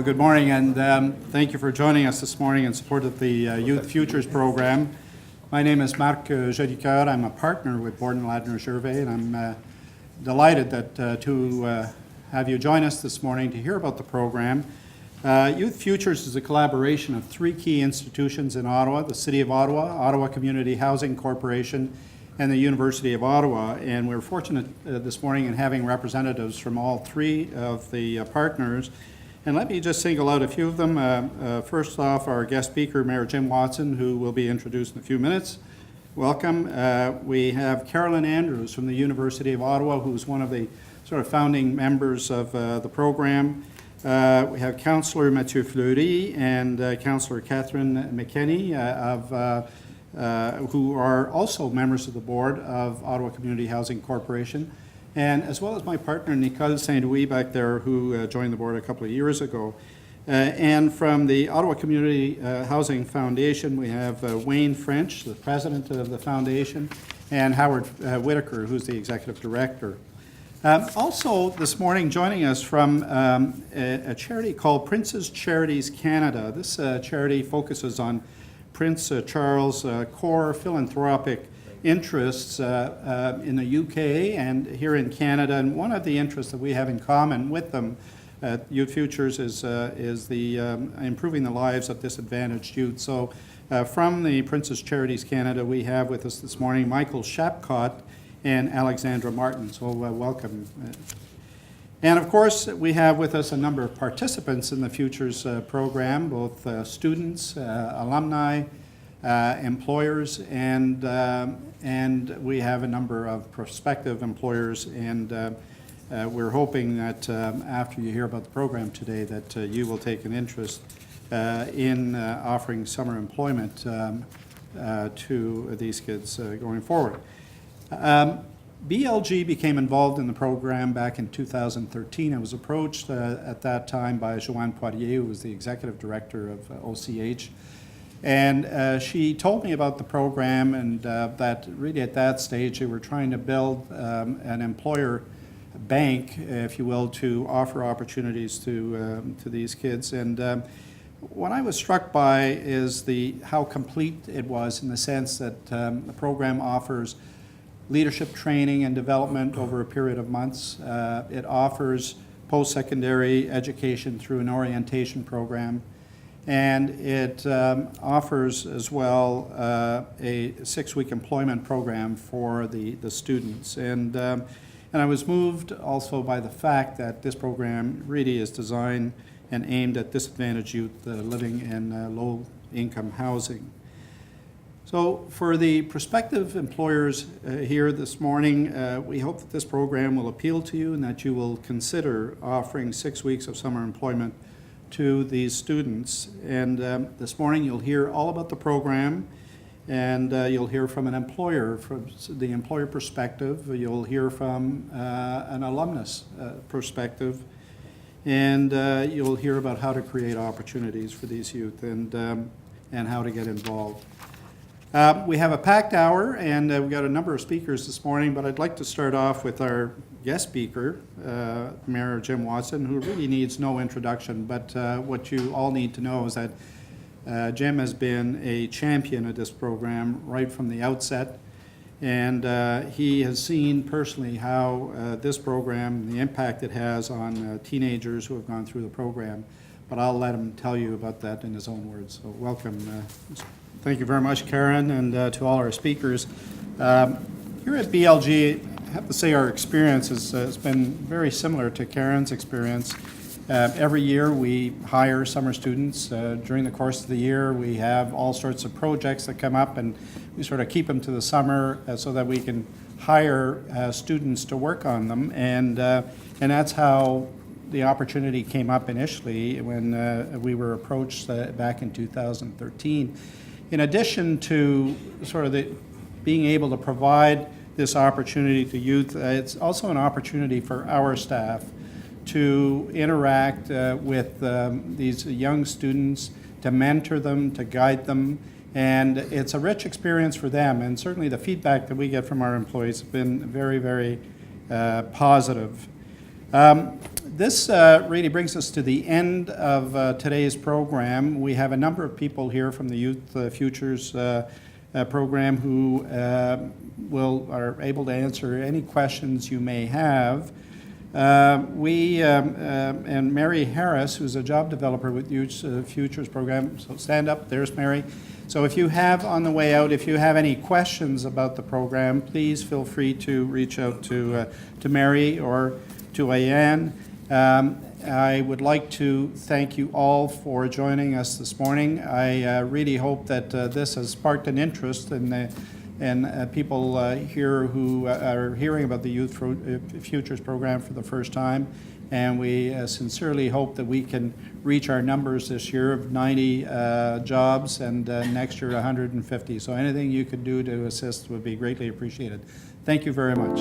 Well, good morning, and thank you for joining us this morning in support of the Youth Futures program. My name is Marc Jolicoeur. I'm a partner with Borden Ladner Gervais, and I'm delighted to have you join us this morning to hear about the program. Youth Futures is a collaboration of three key institutions in Ottawa: the City of Ottawa, Ottawa Community Housing Corporation, and the University of Ottawa. And we're fortunate this morning in having representatives from all three of the partners. And let me just single out a few of them. First off, our guest speaker, Mayor Jim Watson, who will be introduced in a few minutes. Welcome. We have Carolyn Andrews from the University of Ottawa, who's one of the sort of founding members of the program. We have Councillor Mathieu Fleury and Councillor Catherine McKenney, who are also members of the board of Ottawa Community Housing Corporation, and as well as my partner Nicole Saint-Louis back there, who joined the board a couple of years ago. And from the Ottawa Community Housing Foundation, we have Wayne French, the president of the foundation, and Howard Whitaker, who's the executive director. Also this morning joining us from a charity called Prince's Charities Canada. This charity focuses on Prince Charles' core philanthropic interests in the UK and here in Canada. And one of the interests that we have in common with them at Youth Futures is the improving the lives of disadvantaged youth. So from the Prince's Charities Canada, we have with us this morning Michael Shapcott and Alexandra Martin. So welcome. And of course, we have with us a number of participants in the Futures program, both students, alumni, employers, and we have a number of prospective employers, and we're hoping that after you hear about the program today that you will take an interest in offering summer employment to these kids going forward. BLG became involved in the program back in 2013. I was approached at that time by Joanne Poirier, who was the executive director of OCH. And she told me about the program, and that really at that stage they were trying to build an employer bank, if you will, to offer opportunities to these kids. And what I was struck by is how complete it was, in the sense that the program offers leadership training and development over a period of months. It offers post-secondary education through an orientation program. And it offers as well a 6-week employment program for the students. And I was moved also by the fact that this program really is designed and aimed at disadvantaged youth living in low-income housing. So for the prospective employers here this morning, we hope that this program will appeal to you and that you will consider offering 6 weeks of summer employment to these students. And this morning you'll hear all about the program, and you'll hear from an employer, from the employer perspective. You'll hear from an alumnus perspective, and you'll hear about how to create opportunities for these youth and how to get involved. We have a packed hour, and we've got a number of speakers this morning, but I'd like to start off with our guest speaker, Mayor Jim Watson, who really needs no introduction, but what you all need to know is that Jim has been a champion of this program right from the outset, and he has seen personally how this program, the impact it has on teenagers who have gone through the program. But I'll let him tell you about that in his own words. So welcome. Thank you very much, Karen, and to all our speakers. Here at BLG, I have to say our experience has been very similar to Karen's experience. Every year we hire summer students. During the course of the year we have all sorts of projects that come up, and we sort of keep them to the summer so that we can hire students to work on them. And that's how the opportunity came up initially when we were approached back in 2013. In addition to sort of being able to provide this opportunity to youth, it's also an opportunity for our staff to interact with these young students, to mentor them, to guide them, and it's a rich experience for them. And certainly the feedback that we get from our employees has been very, very positive. this really brings us to the end of today's program. We have a number of people here from the Youth Futures program who are able to answer any questions you may have. And Mary Harris, who's a job developer with Youth Futures program, so stand up, there's Mary. So if you have, on the way out, if you have any questions about the program, please feel free to reach out to Mary or to Ayan. I would like to thank you all for joining us this morning. I really hope that this has sparked an interest in people here who are hearing about the Youth Futures program for the first time. And we sincerely hope that we can reach our numbers this year of 90 jobs and next year 150. So anything you could do to assist would be greatly appreciated. Thank you very much.